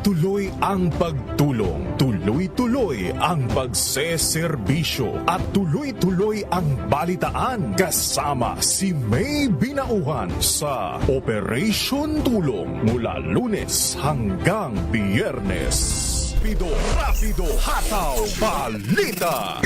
Tuloy-tuloy ang pagtulong, tuloy-tuloy ang pagseserbisyo at tuloy-tuloy ang balitaan kasama si May Binauhan sa Operation Tulong mula Lunes hanggang Biyernes. Rapido, hataw, balita!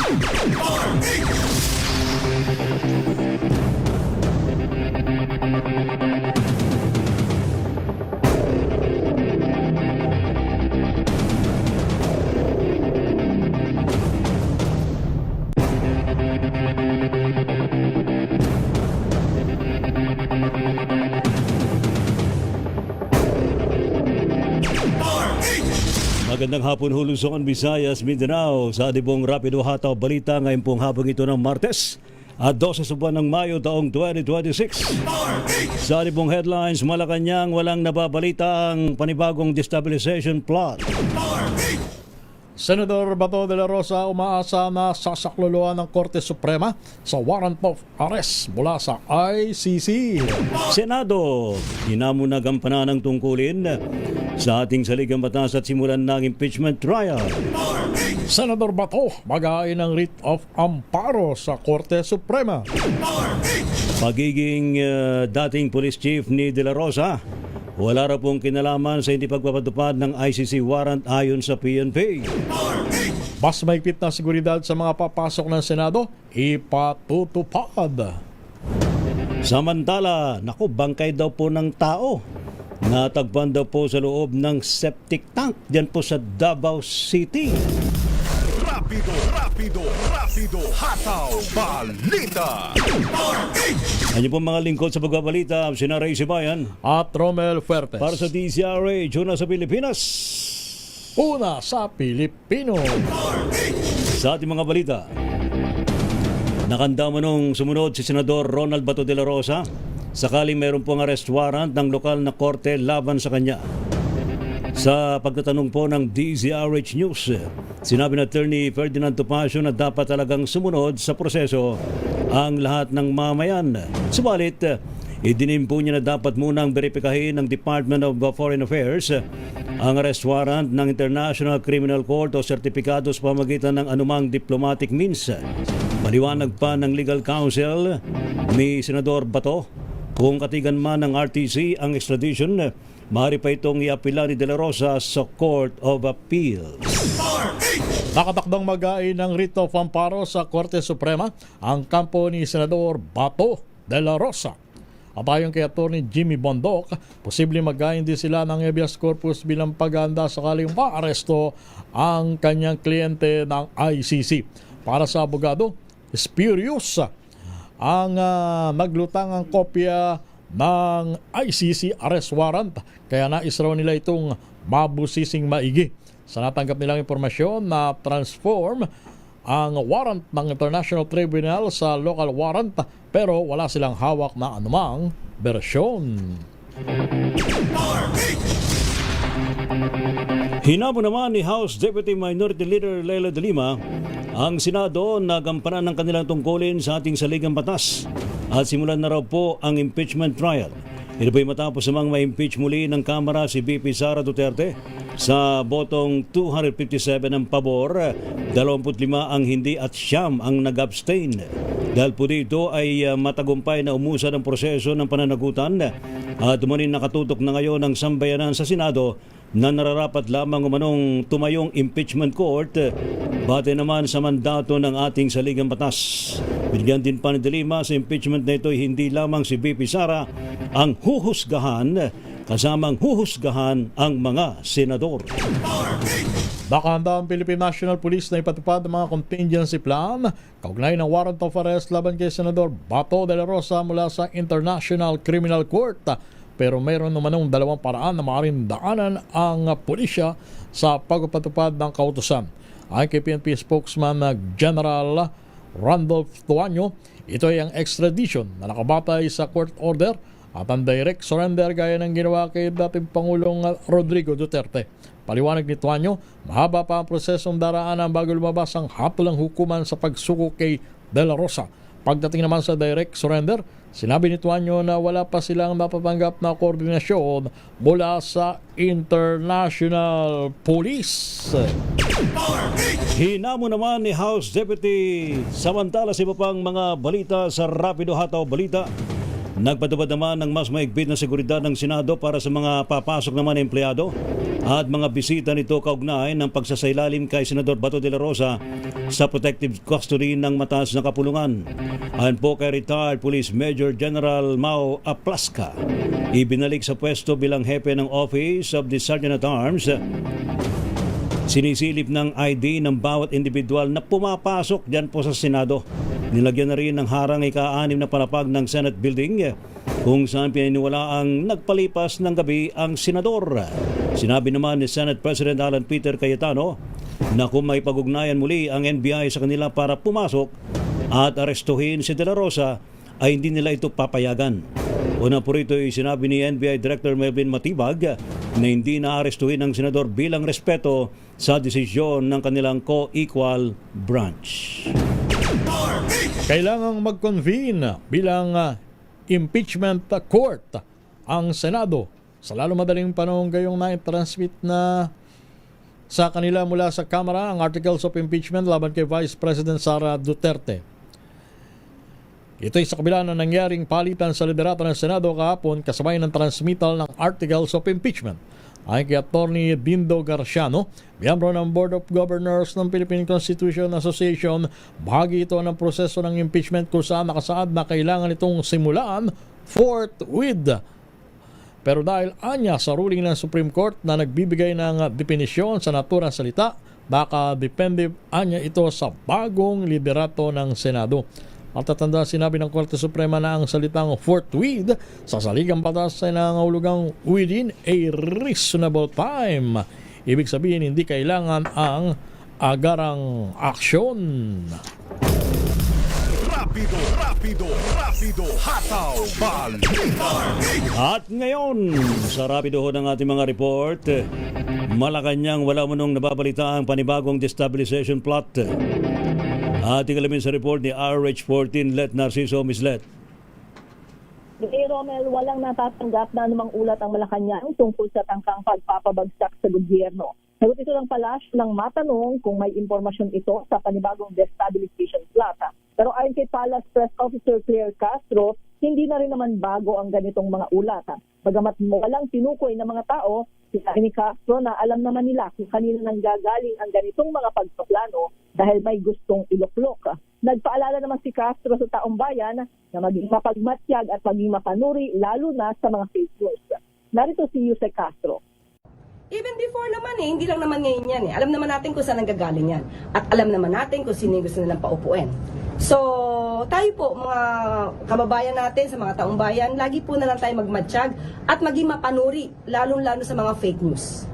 Magandang hapon Luzon, Visayas, Mindanao sa Adibong Rapido Hataw Balita ngayon pong hapon ito ng Martes at 12 sa buwan ng Mayo taong 2026. Sa Adibong headlines, Malacanang walang nababalita ang panibagong destabilization plot. Senador Bato de la Rosa umaasa na sasakluluan ng Korte Suprema sa warrant of arrest mula sa ICC. Senado, hinamunagampanan ng tungkulin sa ating saligang batas at simulan ng impeachment trial. Senador Bato mag-aay ng writ of amparo sa Korte Suprema. Pagiging dating police chief ni de la Rosa, wala raw pong kinalaman sa hindi pagpapatupad ng ICC warrant ayon sa PNP. Mas mahigpit na seguridad sa mga papasok ng Senado, ipatutupad. Samantala, bangkay daw po ng tao. Natagpan daw po sa loob ng septic tank diyan po sa Davao City. Rapido, hataw, balita! Ano po mga lingkod sa pagbabalita, sina Ray Sibayan At Romel Fuertes. para sa DZRH, una sa Pilipinas. Una sa Pilipino. Sa ating mga balita, nakanda manong sumunod si Senador Ronald Bato de la Rosa sakaling mayroon pong arrest warrant ng lokal na korte laban sa kanya. Sa pagtatanong po ng DZRH News, sinabi ng Attorney Ferdinand Topacio na dapat talagang sumunod sa proseso ang lahat ng mamayan. Subalit, idinim po niya na dapat munang beripikahin ng Department of Foreign Affairs ang arrest warrant ng International Criminal Court o sertipikado sa pamagitan ng anumang diplomatic means. Maliwanag pa ng legal counsel ni Senador Bato, kung katigan man ng RTC ang extradition, maaari pa itong iapila ni De La Rosa sa Court of Appeals. Nakatakdang mag-aay ng writ of amparo sa Korte Suprema ang kampo ni Senador Bato de la Rosa. At ayon kay Atty. Jimmy Bondoc, posibleng mag-aay din sila ng habeas corpus bilang paghahanda sakaling maaresto ang kanyang kliyente ng ICC. Para sa abogado, spurious ang naglutang ang kopya ng ICC arrest warrant, kaya nais raw nila itong mabusising maigi. Sa natanggap nilang impormasyon na transform ang warrant ng International Tribunal sa local warrant, pero wala silang hawak na anumang bersyon. Hinabo naman ni House Deputy Minority Leader Leila de Lima ang Senado na gampanan ng kanilang tungkulin sa ating saligang batas at simulan na raw po ang impeachment trial. Ito po'y matapos namang ma-impeach muli ng Kamara si VP Sara Duterte sa botong 257 ang pabor, 25 ang hindi at 9 ang nag-abstain. Dahil po dito ay matagumpay na umusad ang proseso ng pananagutan at umanin nakatutok na ngayon ang sambayanan sa Senado na nararapat lamang umanong tumayong impeachment court bate naman sa mandato ng ating saligang batas. Binigyan din pa ni De Lima sa impeachment na ito hindi lamang si VP Sara ang huhusgahan, kasamang huhusgahan ang mga senador. Nakahanda ang Philippine National Police na ipatupad ang mga contingency plan kaugnay ng warrant of arrest laban kay Senador Bato de la Rosa mula sa International Criminal Court. Pero mayroon namanong dalawang paraan na maaaring daanan ang pulisya sa pagpatupad ng kautusan. Ayon kay PNP spokesman na General Randolph Tuanyo, ito ay ang extradition na nakabatay sa court order at ang direct surrender gaya ng ginawa kay dating Pangulong Rodrigo Duterte. Paliwanag ni Tuanyo, mahaba pa ang prosesong daraanan bago lumabas ang hatulang hukuman sa pagsuko kay De La Rosa. Pagdating naman sa direct surrender, sinabi ni Tuanyo na wala pa silang napapanggap na koordinasyon mula sa International Police. Hinamo naman ni House Deputy. Samantala sa iba pang mga balita sa Rapido Hataw Balita, nagpatupad naman ng mas maigpit na seguridad ng Senado para sa mga papasok naman na empleyado at mga bisita nito kaugnay ng pagsasailalim kay Senador Bato de la Rosa sa protective custody ng mataas na kapulungan. Ayon po kay retired Police Major General Mau Aplaska, ibinalik sa pwesto bilang hepe ng Office of the Sergeant at Arms. Sinisilip ng ID ng bawat individual na pumapasok dyan po sa Senado. Nilagyan na rin ng harang ika-6 na palapag ng Senate Building kung saan pininiwala ang nagpalipas ng gabi ang senador. Sinabi naman ni Senate President Alan Peter Cayetano na kung may pag-ugnayan muli ang NBI sa kanila para pumasok at arestuhin si De La Rosa ay hindi nila ito papayagan. Una po rito ay sinabi ni NBI Director Melvin Matibag na hindi na-arestuhin ang senador bilang respeto sa desisyon ng kanilang co-equal branch. Kailangang mag-convene bilang impeachment court ang Senado sa lalo madaling panahon gayong na-transmit na sa kanila mula sa Kamara ang articles of impeachment laban kay Vice President Sara Duterte. Ito ay sa kabila na nangyaring palitan sa liderato ng Senado kahapon kasabay ng transmittal ng articles of impeachment. Ayon kay Atty. Dindo Garciano, miyembro ng Board of Governors ng Philippine Constitution Association, bahagi ito ng proseso ng impeachment kung saan nakasaad na kailangan itong simulaan forthwith. Pero dahil anya sa ruling ng Supreme Court na nagbibigay ng definisyon sa naturang salita, baka depende anya ito sa bagong liderato ng Senado. At tatanda sinabi ng Korte Suprema na ang salitang forthwith sa saligang batas ay nangahulugang within a reasonable time. Ibig sabihin hindi kailangan ang agarang aksyon. Rapido, hataw, balita. At ngayon, sa rapido ho ng ating mga report, Malacanang wala manong nababalita ang panibagong destabilization plot. Ating alamin sa report ni RH14 Let Narciso. Miss Let. Romel, walang natatanggap na anumang ulat ang Malacanang tungkol sa tangkang pagpapabagsak sa gobyerno. Sagot ito ng palasyo ng matanong kung may impormasyon ito sa panibagong destabilization plot. Pero ayon kay Palace Press Officer Claire Castro, hindi na rin naman bago ang ganitong mga ulat. Bagamat walang tinukoy ng mga tao, sinabi ni Castro na alam naman nila kung kanino nanggagaling ang ganitong mga pagpaplano dahil may gustong iluklok. Nagpaalala naman si Castro sa taong bayan na maging mapagmatyag at maging mapanuri lalo na sa mga fake news. Narito si Jose Castro. Even before naman hindi lang naman ngayon yan Alam naman natin kung saan nanggagaling yan. At alam naman natin kung sino yung gusto nilang paupuin. So, tayo po, mga kababayan natin, sa mga taong bayan, lagi po na lang tayo magmatsyag at maging mapanuri, lalong-lalo sa mga fake news.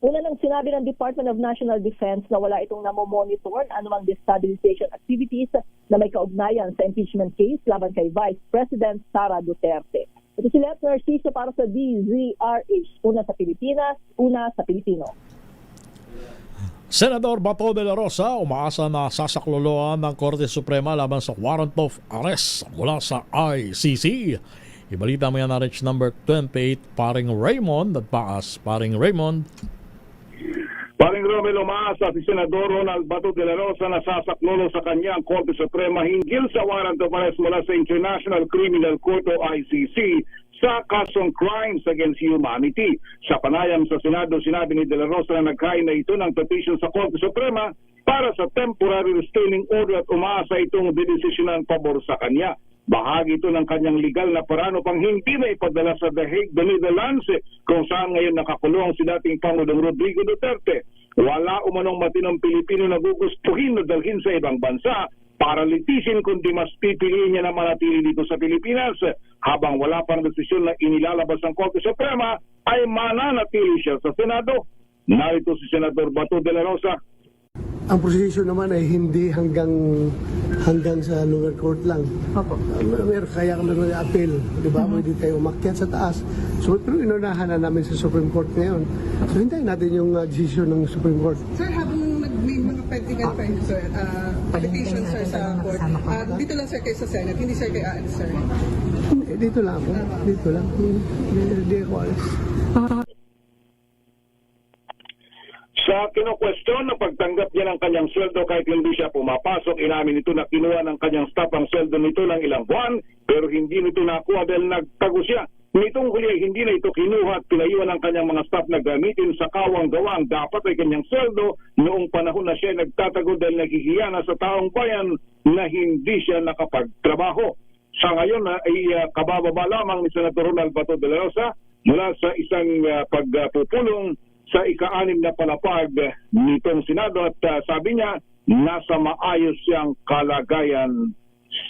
Una nang sinabi ng Department of National Defense na wala itong namomonitor na anumang destabilization activities na may kaugnayan sa impeachment case laban kay Vice President Sara Duterte. Ito si Let Narciso para sa DZRH. Una sa Pilipinas, una sa Pilipino. Senador Bato de la Rosa umaasa na sasakloloan ng Korte Suprema laban sa warrant of arrest mula sa ICC. Ibalita mo yan na RH number 28, Paring Raymond at Paas. Paring Raymond. Paring Romel, umaasa si Senador Ronald Bato de la Rosa na sasaklolo sa kanya ang Korte Suprema hinggil sa warrant of arrest mula sa International Criminal Court o ICC sa kasong crimes against humanity. Sa panayam sa Senado, sinabi ni de la Rosa na naghain na ito ng petition sa Korte Suprema para sa temporary restraining order at umaasa itong dedesisyonan pabor sa kanya. Bahagi ito ng kanyang legal na parano pang hindi na ipadala sa The Hague, the Netherlands, kung saan ngayon nakakulong si dating Pangulong Rodrigo Duterte. Wala umanong matinong Pilipino na gugustuhin na dalhin sa ibang bansa para litisin kundi mas pipiliin niya na manatili dito sa Pilipinas. Habang wala pang desisyon na inilalabas ng Korte Suprema, ay mananatili siya sa Senado. Narito si Senador Bato de la Rosa. Ang proseso naman ay hindi hanggang sa lower court lang. Opo. Meron kaya kami ng appeal, di ba? Pwede tayo umakyat sa taas. So, pero inunahan na namin sa Supreme Court ngayon. So, hintayin natin yung decision ng Supreme Court. Sir, habang may mga pending and pending, sir. Petition, sir, sa court. Dito lang, sir, kayo sa Senate. Hindi, sir, kay AL, sir. Dito lang ako. Dito lang. Hindi ako alis. Sa kino-question na pagtanggap niya ng kanyang sweldo kahit hindi siya pumapasok, inamin nito na kinuha ng kanyang staff ang sweldo nito ng ilang buwan pero hindi nito nakuha dahil nagtago siya. Nitong huli ay hindi na ito kinuha at pinayuan ng kanyang mga staff na gamitin sa kawang gawang dapat ay kanyang sweldo noong panahon na siya nagtatago dahil nagigiya na sa taong bayan na hindi siya nakapagtrabaho. Sa ngayon ay kabababa lamang ni Senator Ronald Bato de la Rosa mula sa isang pagpupulong sa ika-6 na palapag nitong Senado at sabi niya nasa maayos siyang kalagayan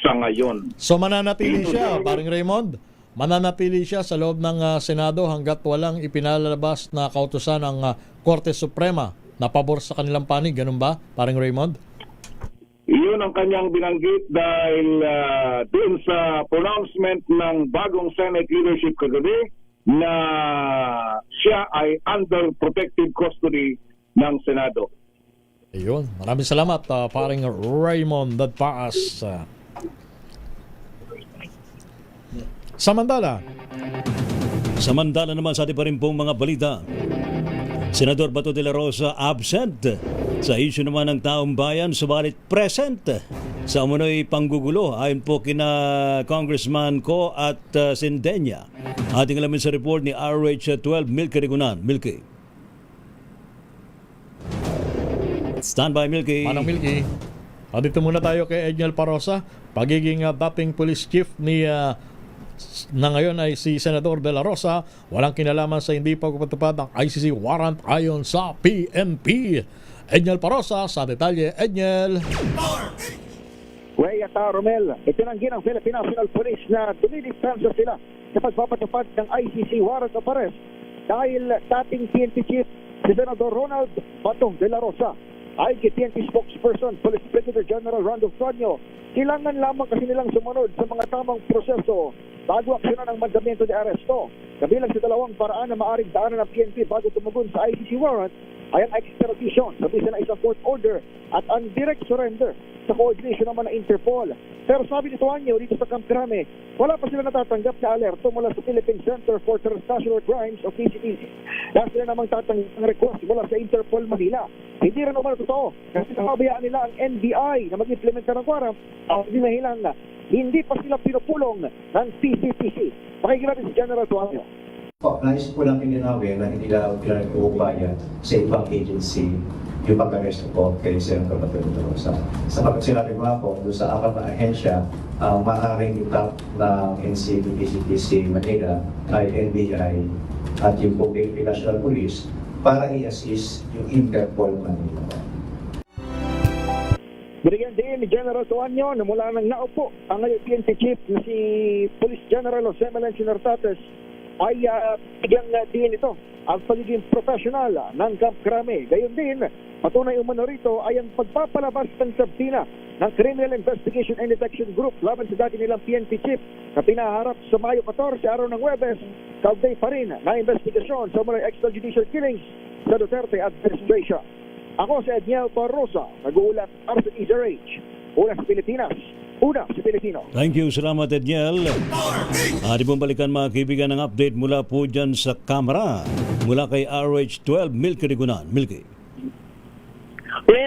sa ngayon. So mananatili siya, paring Raymond? Mananatili siya sa loob ng Senado hanggat walang ipinalabas na kautusan ng Korte Suprema na pabor sa kanilang panig, ganun ba, paring Raymond? Iyon ang kanyang binanggit dahil doon sa pronouncement ng bagong Senate leadership kagabi na siya ay under protective custody ng Senado. Ayun. Maraming salamat, paring Raymond Dadpaas. Samantala naman sa ating pa rin pong mga balita. Senador Bato de la Rosa absent sa issue naman ng taong bayan, subalit present sa umunoy panggugulo ayon po kina Congressman Ko at Sindenya. Ating alamin sa report ni RH12 Milky Rigunan. Milky. Standby, Milky. Manang Milky. Dito muna tayo kay Edniel Parosa. Pagiging dating police chief ni na ngayon ay si Senador De La Rosa, walang kinalaman sa hindi pagpatupad ng ICC warrant ayon sa PNP. Edniel Parosa sa detalye. Edniel. At Romel, itinanggi ng Philippine National Police na dumidistansya sila sa pagpapatupad ng ICC warrant of arrest dahil dating PNP chief si Senador Ronald Bato de la Rosa. Ayon kay PNP spokesperson Police Brigadier General Randolph Tonyo, kailangan lamang kasi nilang sumunod sa mga tamang proseso bago aksyonan ang mandamiento de aresto. Kabilang sa dalawang paraan na maaring daanan ng PNP bago tumugon sa ICC warrant ay ang extradition sa bisa na isang court order at ang direct surrender sa coordination naman ng Interpol. Pero sabi ni Tuanyo dito sa Camp Crame, wala pa sila natatanggap na alerto mula sa Philippine Center for Transnational Crimes o PCTC. Dahil sila namang tatanggap ng request mula sa Interpol Manila. Hindi rin naman totoo kasi nakabayaan nila ang NBI na mag-implementa ng warrant ang dinahilan na hindi pa sila pinupulong ng PCTC. Pakikinatin si General Tuanyo. Nais po lang pinanawin na hindi lang pinag-uubayan sa ibang agency yung pag-arresto po kay Senator Bato de la Rosa. Sapagkat sinabi ko nga po, doon sa apat na ahensya, ang maaaring itap ng NCP, PCTC Manila ay NBI at yung Philippine National Police para i-assist yung Interpol Manila. Binigyan din ni General Tuanyo na mula nang naupo ang ngayon PNP chief na si Police General Jose Melencio Nartates ay bigyan din ito ang pagiging professional ng Camp Crame. Gayon din, patunay umano rito ay ang pagpapalabas ng sabtina ng Criminal Investigation and Detection Group laban sa dati nilang PNP chief na pinaharap sa Mayo 14, araw ng Huwebes, kaugnay pa rin na investigasyon sa mga extrajudicial killings sa Duterte administration. Ako si Edniel Parrosa, nag-uulat para sa EZRH. Una sa Pilipinas, una sa Pilipino. Thank you, salamat Edniel. Ating pong balikan mga kaibigan ng update mula po dyan sa Kamara. Mula kay RH12 Milky Rigunan. Milky.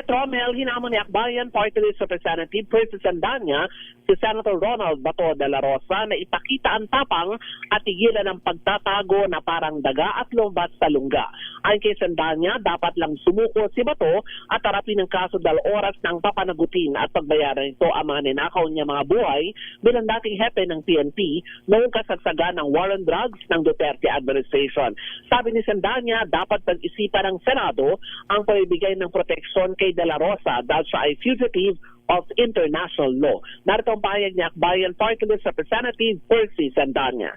Romel, hinamon ni Akbayan Party List Representative Percy Sandanya si Senator Ronald Bato de la Rosa na ipakita ang tapang at tigilan ng pagtatago na parang daga at lombat sa lungga. Ayon kay Sandanya, dapat lang sumuko si Bato at harapin ang kaso dahil oras ng papanagutin at pagbayaran ito ang mga ninakaw niya mga buhay bilang dating hepe ng PNP noong kasagsagan ng war on drugs ng Duterte administration. Sabi ni Sandanya, dapat pag-isipan ng Senado ang pagbibigay ng proteksyon kay De La Rosa dahil siya ay fugitive of international law. Narito ang pahayag ni Akbayan Party List Representative Percy Sandanya.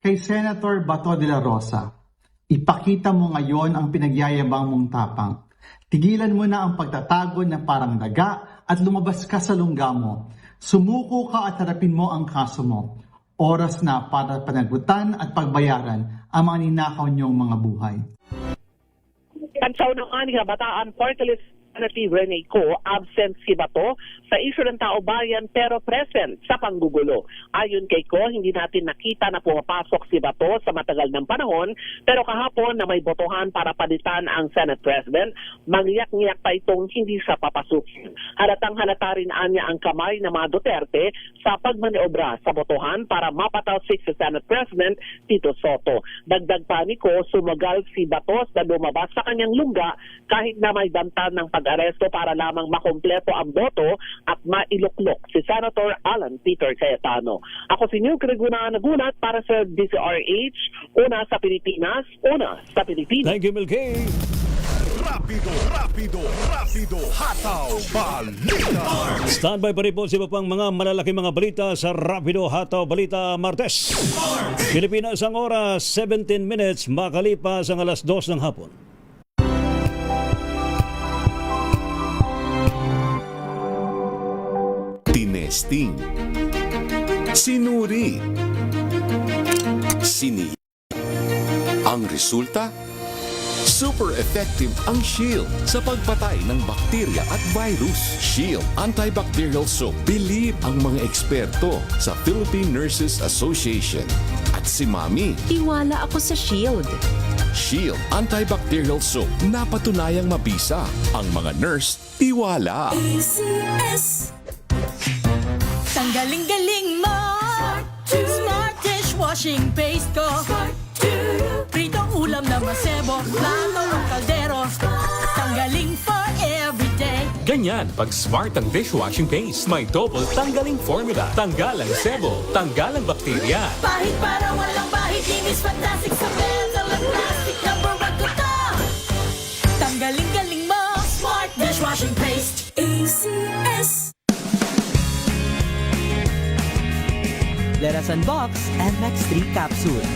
Kay Senator Bato de la Rosa, ipakita mo ngayon ang pinagyayabang mong tapang. Tigilan mo na ang pagtatago na parang daga at lumabas ka sa lungga mo. Sumuko ka at harapin mo ang kaso mo. Oras na para panagutan at pagbayaran ang mga ninakaw niyong mga buhay. Kansaw ng ani Kabataan Party List Representative Rene Co, absent si Bato sa issue ng Tao Bayan pero present sa panggugulo. Ayon kay Co, hindi natin nakita na pumapasok si Bato sa matagal ng panahon, pero kahapon na may botohan para palitan ang Senate President, mangyak-ngyak pa itong hindi siya papasukin. Halatang halata rin niya ang kamay ng mga Duterte sa pagmaniobra sa botohan para mapatalsik si Senate President Tito Soto. Dagdag pa ni Co, sumagal si Bato na lumabas sa kanyang lungga kahit na may banta ng pag-aresto para lamang makompleto ang boto at mailuklok si Senator Alan Peter Cayetano. Ako si New Criguna nagunat para sa DCRH, una sa Pilipinas, una sa Pilipinas. Thank you, Milkay. Rapido. Hataw Balita. Standby pa rin po sa iba pang mga malalaking mga balita sa Rapido Hataw Balita Martes. Pilipinas ang oras, 17 minutes makalipas ang alas 2 ng hapon. Tinesting, sinuri, sini. Ang resulta? Super effective ang Shield sa pagpatay ng bakterya at virus. Shield Antibacterial Soap. Believe ang mga eksperto sa Philippine Nurses Association. At si Mami. Tiwala ako sa Shield. Shield Antibacterial Soap. Napatunayang mabisa. Ang mga nurse, tiwala. ACS. Tanggaling-galing mo. Smart dishwashing paste ko. Pritong ulam na masebo. Plato ng kaldero. Tanggaling for everyday. Ganyan pag smart ang dishwashing paste. May double tanggaling formula. Tanggal ang sebo. Tanggal ang bakterya. Pahit para walang pahit. Linis fantastic sa metal at plastic. Number 1 ko to. Tanggaling-galing mo. Smart dishwashing paste. ACS. Let us unbox MX3 capsule.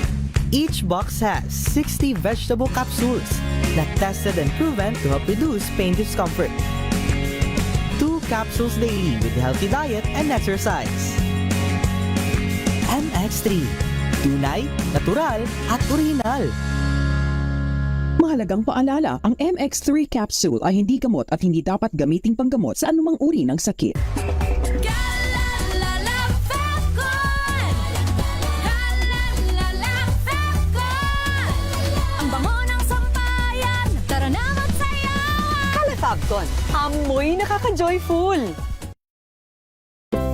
Each box has 60 vegetable capsules that tested and proven to help reduce pain discomfort. 2 capsules daily with healthy diet and exercise. MX3. Tunay, natural, at original. Mahalagang paalala, ang MX3 capsule ay hindi gamot at hindi dapat gamiting panggamot sa anumang uri ng sakit. Fabcon, amoy nakaka-joyful!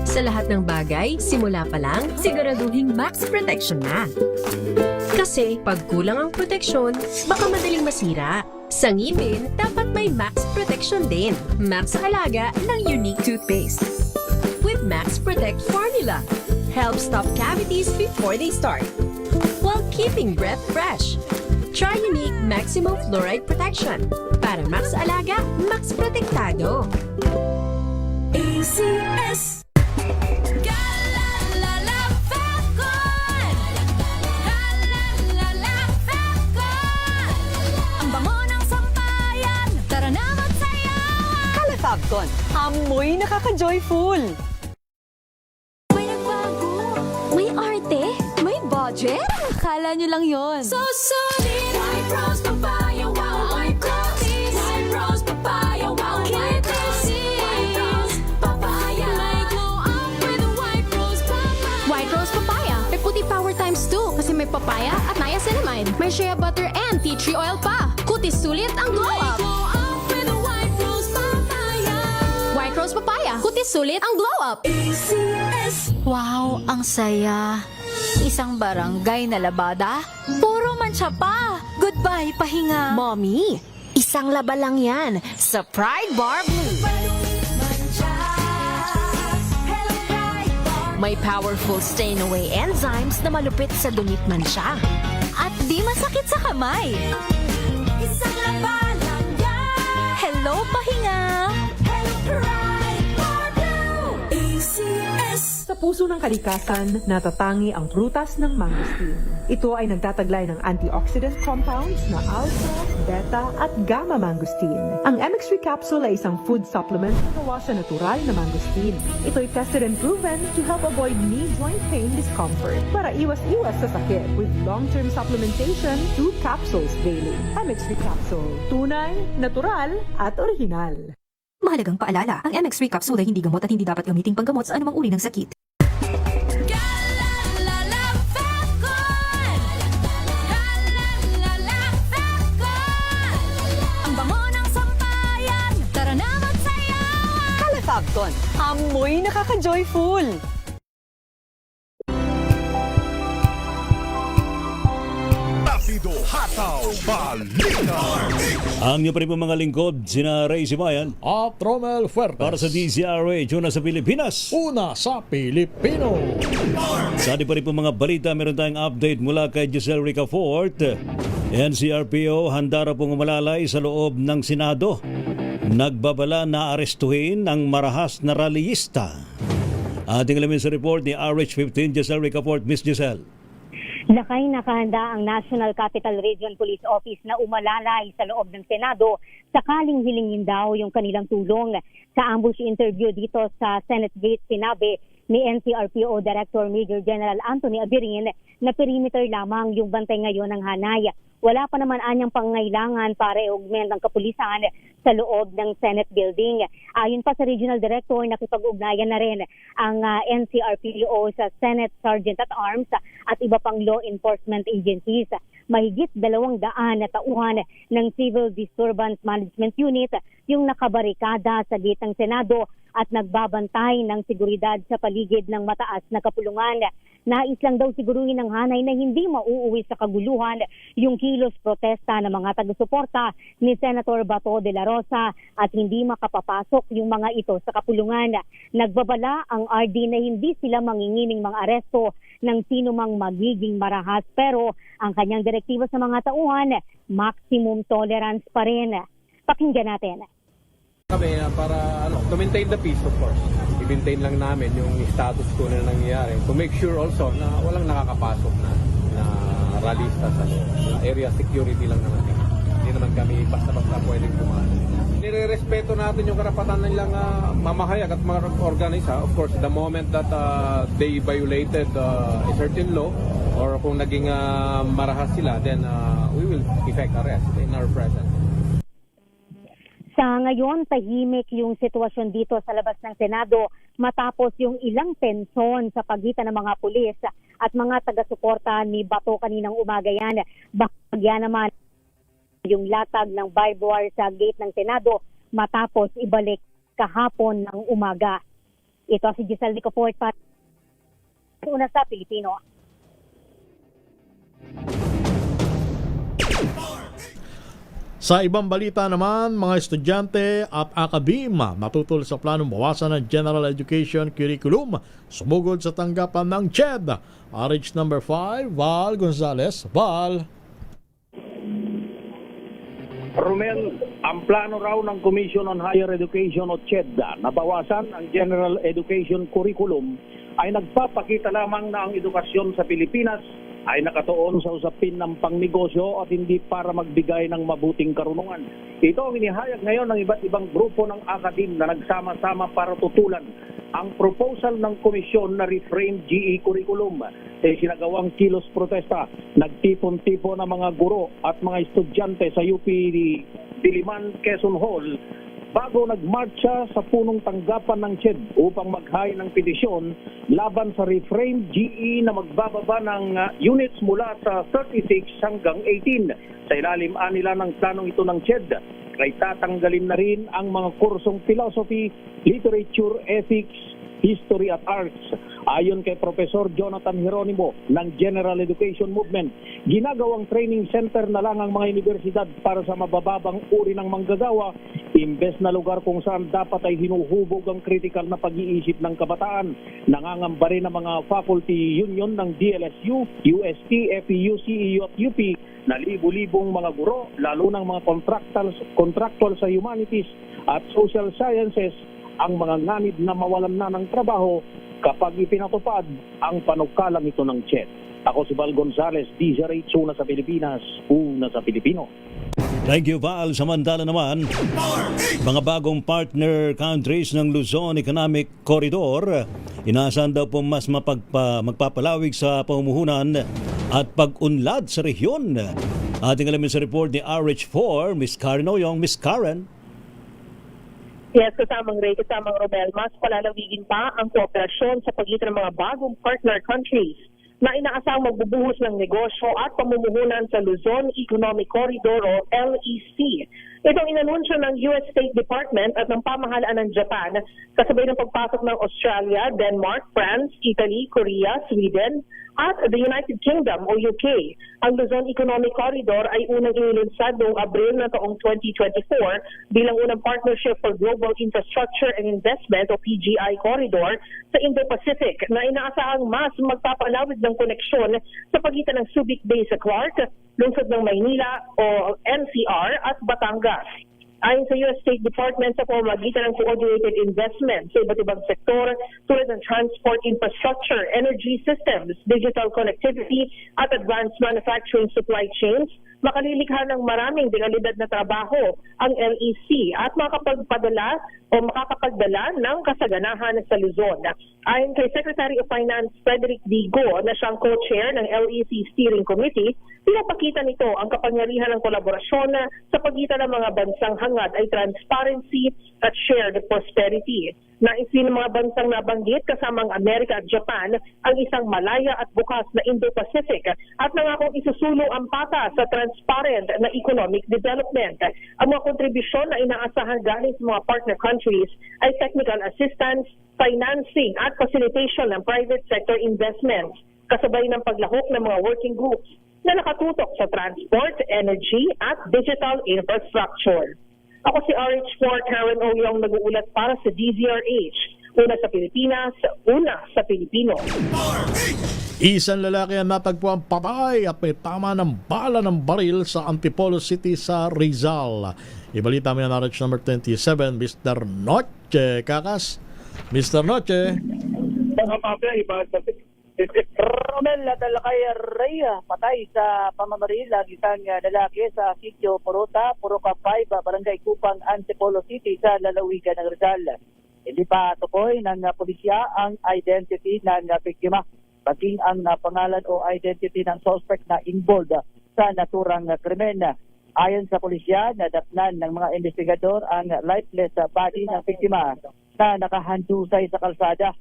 Sa lahat ng bagay, simula pa lang, siguraduhing max protection na. Kasi pag kulang ang proteksyon, baka madaling masira. Sa ngipin, dapat may max protection din. Max sa alaga ng Unique Toothpaste. With Max Protect Formula, help stop cavities before they start, while keeping breath fresh. Try Unique Maximum Fluoride Protection. Para max alaga, max protektado. ACS. Ang bango ng sampayan. Tara na magsayaw. Fabcon, amoy nakaka-joyful! May nagbago. May arte. May budget. Akala nyo lang yon. So solid. White Rose Papaya. Wow, White Rose. White Rose Papaya. Wow, White Rose. White Rose Papaya. May glow up with a White Rose Papaya. White Rose Papaya. May puti power times 2 kasi may papaya at niacinamide. May shea butter and tea tree oil pa. Kutis sulit ang glow up. Glow up with a White Rose Papaya. White Rose Papaya. Kutis sulit ang glow up. ACS. Wow, ang saya. Isang barangay na labada, puro mancha pa. Goodbye, pahinga. Mommy, isang laba lang yan sa Pride Bar Blue. May powerful stain-away enzymes na malupit sa dunit mancha. At di masakit sa kamay. Isang laba lang yan. Hello, pahinga. Hello, Pride Bar Blue. ACS. Sa puso ng kalikasan, natatangi ang prutas ng mangosteen. Ito ay nagtataglay ng antioxidant compounds na alpha, beta at gamma mangosteen. Ang MX3 capsule ay isang food supplement na gawa sa natural na mangosteen. Ito ay tested and proven to help avoid knee joint pain discomfort para iwas-iwas sa sakit with long-term supplementation 2 capsules daily. MX3 capsule. Tunay, natural at original. Mahalagang paalala, ang MX3 capsule ay hindi gamot at hindi dapat gamiting panggamot sa anumang uri ng sakit. Ang bango ng sampayan, tara na magsayawan! Calefacton, amoy nakaka-joyful! Rapido, hataw, balita. Ang niyo pa rin po mga lingkod, sina Ray Sibayan at Romel Fuertes para sa DZRH, una sa Pilipinas, una sa Pilipino. Sa ating pa rin po mga balita, meron tayong update mula kay Giselle Ricafort. NCRPO handa raw pong umalalay sa loob ng Senado. Nagbabala na arestuhin ang marahas na rallyista. Ating alamin sa report ni RH15 Giselle Ricafort. Miss Giselle. Lakay nakahanda ang National Capital Region Police Office na umalalay sa loob ng Senado sakaling hilingin daw yung kanilang tulong. Sa ambush interview dito sa Senate Gate, sinabi ni NCRPO Director Major General Anthony Abirin na perimeter lamang yung bantay ngayon ng hanay. Wala pa naman anyang pangangailangan para i-augment ang kapulisan sa loob ng Senate building. Ayon pa sa Regional Director, nakipag-ugnayan na rin ang NCRPO sa Senate Sergeant at Arms at iba pang law enforcement agencies. Mahigit 200 na tauhan ng Civil Disturbance Management Unit yung nakabarikada sa gate ng Senado at nagbabantay ng seguridad sa paligid ng mataas na kapulungan. Nais lang daw siguruhin ng hanay na hindi mauuwi sa kaguluhan yung kilos protesta ng mga taga-suporta ni Senator Bato de la Rosa at hindi makapapasok yung mga ito sa kapulungan. Nagbabala ang RD na hindi sila mangingining mga aresto ng sino mang magiging marahas, pero ang kanyang direktiba sa mga tauhan, maximum tolerance pa rin. Pakinggan natin. Kami para to maintain the peace, of course. I-maintain lang namin yung status quo na nangyayari. To make sure also na walang nakakapasok na rallyista sa area security lang naman kami. Hindi naman kami basta-basta pwedeng pumasok. Nire-respeto natin yung karapatan nilang mamahayag at mag-organisa. Of course, the moment that they violated a certain law or kung naging marahas sila, then we will effect arrest in our presence. Sa ngayon, tahimik yung sitwasyon dito sa labas ng Senado matapos yung ilang tensyon sa pagitan ng mga pulis at mga taga-suporta ni Bato kaninang umaga yan. Bahagya naman yung latag ng barbed wire sa gate ng Senado matapos ibalik kahapon ng umaga. Ito si Giselle Ricafort para una sa Pilipino. Sa ibang balita naman, mga estudyante at akadema matutol sa planong bawasan ng General Education Curriculum sumugod sa tanggapan ng CHED. RH number 5, Val Gonzalez. Val. Romel, ang plano raw ng Commission on Higher Education o CHED na bawasan ang General Education Curriculum ay nagpapakita lamang na ang edukasyon sa Pilipinas ay nakatuon sa usapin ng pangnegosyo at hindi para magbigay ng mabuting karunungan. Ito ang inihayag ngayon ng iba't ibang grupo ng akadim na nagsama-sama para tutulan ang proposal ng komisyon na reframe GE curriculum. Sinagawang kilos protesta, nagtipon-tipon ng mga guro at mga estudyante sa UP Diliman, Quezon Hall bago nagmarcha sa punong tanggapan ng CHED upang maghain ng petisyon laban sa reframe GE na magbababa ng units mula sa 36 hanggang 18. Sa ilalim nila ng planong ito ng CHED, ay tatanggalin na rin ang mga kursong philosophy, literature, ethics, history at arts. Ayon kay Professor Jonathan Geronimo ng General Education Movement, ginagawang training center na lang ang mga universidad para sa mabababang uri ng manggagawa, imbes na lugar kung saan dapat ay hinuhubog ang critical na pag-iisip ng kabataan. Nangangamba rin ang mga faculty union ng DLSU, UST, FEU, CEU at UP na libu-libong mga guro, lalo ng mga contractual sa humanities at social sciences, ang mga nganib na mawalan na ng trabaho kapag ipinatupad ang panukalang ito ng CHED. Ako si Val Gonzales, DZRH, una sa Pilipinas, una sa Pilipino. Thank you, Val. Samantala naman, mga bagong partner countries ng Luzon Economic Corridor, inaasahan daw po mas magpapalawig sa pamumuhunan at pag-unlad sa rehiyon. Ating alamin sa report ni RH4, Miss Karen Oyong. Miss Karen. Yes, kasamang Ray, kasamang Romel, mas palalawigin pa ang kooperasyon sa pagitan ng mga bagong partner countries na inaasang magbubuhos ng negosyo at pamumuhunan sa Luzon Economic Corridor o LEC. Itong inanunsyo ng US State Department at ng pamahalaan ng Japan kasabay ng pagpasok ng Australia, Denmark, France, Italy, Korea, Sweden at the United Kingdom o UK. Ang Luzon Economic Corridor ay unang inilunsad noong Abril ng taong 2024 bilang unang Partnership for Global Infrastructure and Investment o PGI Corridor sa Indo-Pacific na inaasahang mas magpapalawig ng koneksyon sa pagitan ng Subic Bay sa Clark, lungsod ng Maynila o NCR at Batangas. Ayon sa US State Department, sa pamamagitan ng coordinated investment sa iba't ibang sektor tulad ng transport infrastructure, energy systems, digital connectivity at advanced manufacturing supply chains, makalilikha ng maraming dekalidad na trabaho ang LEC at makakapagdala ng kasaganahan sa Luzon. Ayon kay Secretary of Finance Frederick Digo na siyang co-chair ng LEC Steering Committee, pinapakita nito ang kapangyarihan ng kolaborasyon sa pagitan ng mga bansang hangad ay transparency at shared prosperity. Nais din ng mga bansang nabanggit kasamang Amerika at Japan ang isang malaya at bukas na Indo-Pacific at nangakong isusulong ang pata sa transparent na economic development. Ang mga kontribusyon na inaasahan galing sa mga partner countries ay technical assistance, financing at facilitation ng private sector investments, kasabay ng paglahok ng mga working groups na nakatutok sa transport, energy at digital infrastructure. Ako si RH4 Karen Oyong, nag-uulat para sa DZRH. Una sa Pilipinas, una sa Pilipino. Isang lalaki ang natagpuan patay at may tama ng bala ng baril sa Antipolo City sa Rizal. Ibalita mo na RH number 27, Mr. Noche. Kakas, Mr. Noche. Romel at Alakay Raya, patay sa pamamaril ang isang lalaki sa sitio Puruta, Puruca 5, Barangay Kupang, Antipolo City sa lalawigan ng Rizal. Hindi pa tukoy ng pulisya ang identity ng biktima, paging ang pangalan o identity ng suspect na involved sa naturang krimen. Ayon sa pulisya, nadatnan ng mga investigador ang lifeless body ng biktima na nakahandusay sa kalsada.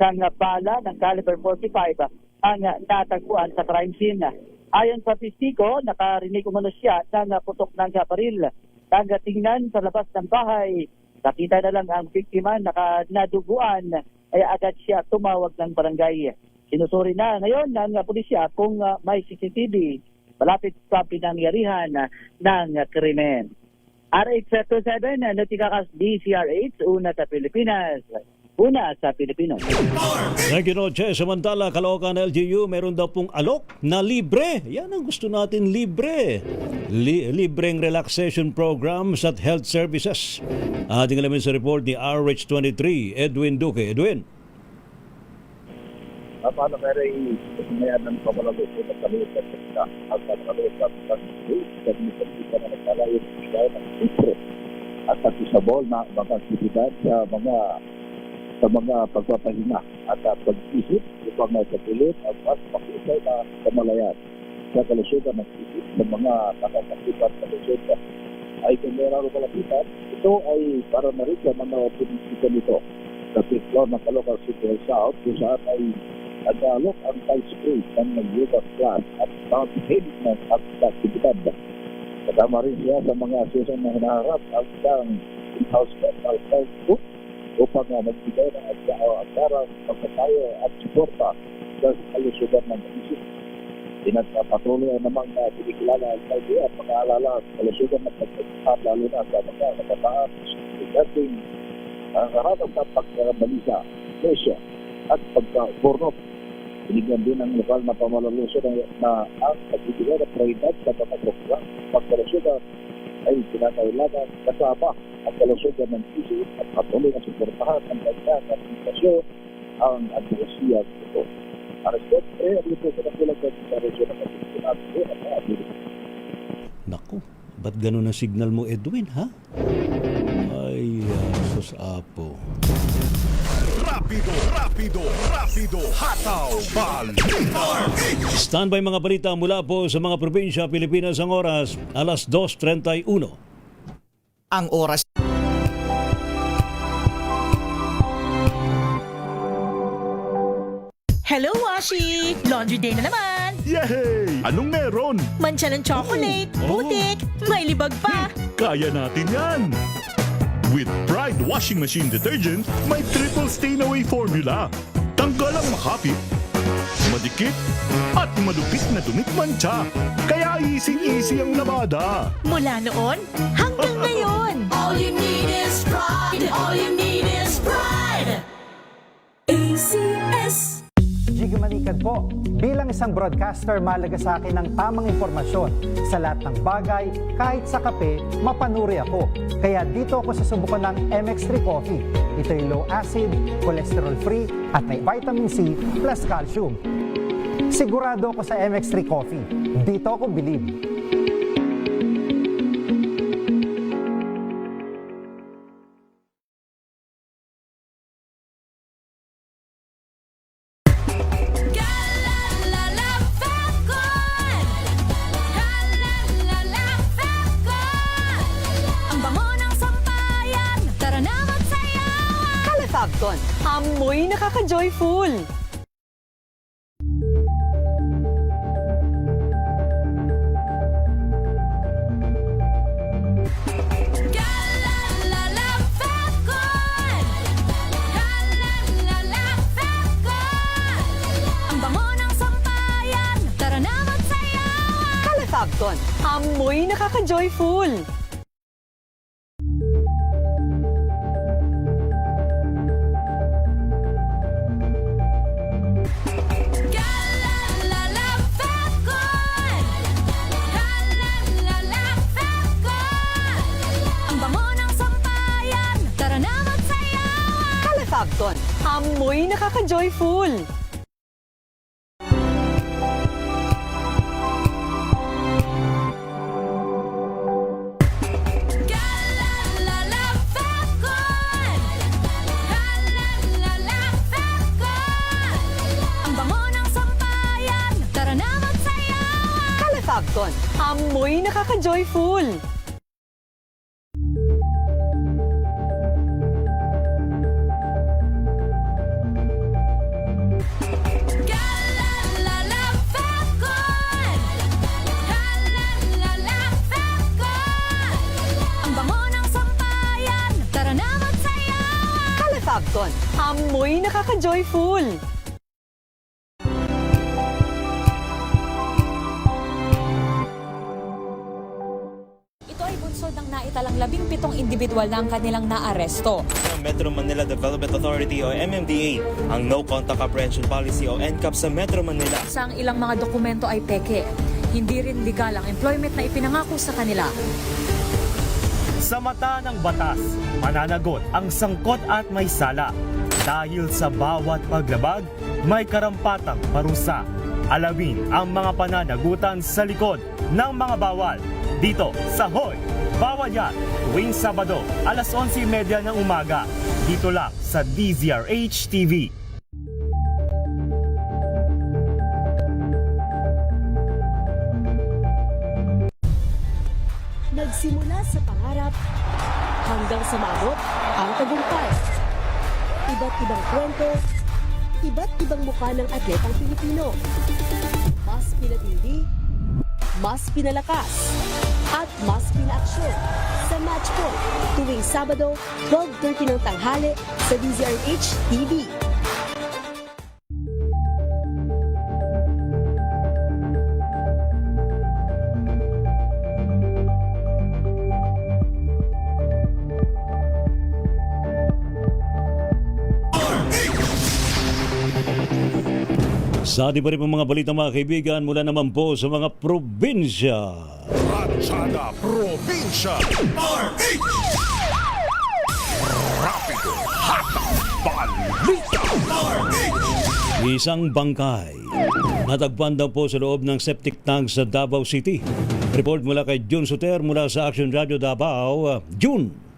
Ng bala ng caliber 45 ang natagpuan sa crime scene. Ayon sa testigo, nakarinig umano siya ng putok ng baril. Tingnan sa labas ng bahay, nakita na lang ang biktima naduguan, ay agad siya tumawag ng barangay. Sinusuri na ngayon ng pulisya kung may CCTV malapit sa pinangyarihan ng krimen. RH27, Notikakas DCRH, una sa Pilipinas. Una sa Pilipino. Thank you, Noche. Samantala, Caloocan LGU, meron daw pong alok na libre. Yan ang gusto natin, libre. Libreng relaxation programs at health services. Ating alamin sa report ni RH23, Edwin Duque. Edwin. Paano meron kumayan ng pamalagot sa kalutan sa at kalutan sa kalutan na nagkalayo ng intro at satisabol na mga aktibidad sa mga pagpapahinga at pag-isip upang masapilit at mas makisay na kamalayan sa kalusugan ng isip sa mga nakakakipan sa kalusugan. Ay kung meron kalapitan, ito ay para na rin sa mga pinisikan nito sa floor ng Caloocan City South kung saan ay nag-alok ang Thai Spring ng yoga class at mountain at aktibidad. Kasama rin siya sa mga season na hinaharap ang isang in-house mental health book upang magbigay ng agarang pagkatayo at suporta sa kalusugan ng isip. Pinagpapatuloy namang pinikilala ang idea at pag-aalala sa kalusugan ng pagkakasal lalo na sa mga nakataan regarding ang karatang sa pagkabalisa, presyo at pagkabornop. Binigyan din ang lokal na pamalaluso na ang pagbibigay ng prioridad sa pagkaprogram pagkalusugan ay pinakailangan kasama ang kalusugan ng isip at patuloy na suportahan ang kanyang administrasyon ang advokasya ito. Para siyempre, ang ito sa nakulang sa resyon ng pagkakas. Naku, ba't ganun ang signal mo, Edwin, ha? Ay, sus apo. Rapido, hataw, balita. Standby mga balita mula po sa mga probinsya Pilipinas ang oras, alas 2:31. Ang oras. Hello, Washi! Laundry day na naman! Yay! Anong meron? Mancha ng chocolate, putik, may libag pa! Kaya natin yan! With Pride Washing Machine Detergent, may triple stain-away formula. Tanggal ang makapit, madikit, at malupit na dumit mancha. Kaya easy-easy ang labada. Mula noon hanggang ngayon! All you need is pride. All you need is pride. ACS. Jiggy Manikad po. Bilang isang broadcaster, mahalaga sa akin ang tamang impormasyon sa lahat ng bagay, kahit sa kape, mapanuri ako. Kaya dito ako susubukan ng MX3 Coffee. Ito'y low acid, cholesterol free, at may vitamin C plus calcium. Sigurado ako sa MX3 Coffee. Dito ako bilib. Calefacton, amoy nakaka-joyful. Calefacton, amoy nakaka-joyful. Calefacton, amoy nakaka-joyful. Calefacton, amoy nakaka-joyful. Calefacton, amoy nakaka-joyful. Ito ay bunsod ng naitalang 17 individual na ang kanilang naaresto. Metro Manila Development Authority o MMDA ang No Contact Apprehension Policy o NCAP sa Metro Manila. Sa ilang mga dokumento ay peke. Hindi rin legal ang employment na ipinangako sa kanila. Sa mata ng batas, mananagot ang sangkot at may sala. Dahil sa bawat paglabag, may karampatang parusa. Alamin ang mga pananagutan sa likod ng mga bawal. Dito sa Hoy! Bawal Yan! Tuwing Sabado, alas 11:30 ng umaga. Dito lang sa DZRH TV. Nagsimula sa pangarap hanggang sa maabot ang tagumpay. Iba't ibang kwento, iba't ibang mukha ng atletang Pilipino. Mas pinatindi, mas pinalakas, at mas pinaaksyon sa Match Point tuwing Sabado, 12:30 ng tanghali sa DZRH TV. Sa ating pa rin mga balita mga kaibigan mula naman po sa mga probinsya. Ratsada Probinsya RH. Rapido, hataw, Isang bangkay natagpuan daw po sa loob ng septic tank sa Davao City. Report mula kay June Soter mula sa Action Radio Davao. June.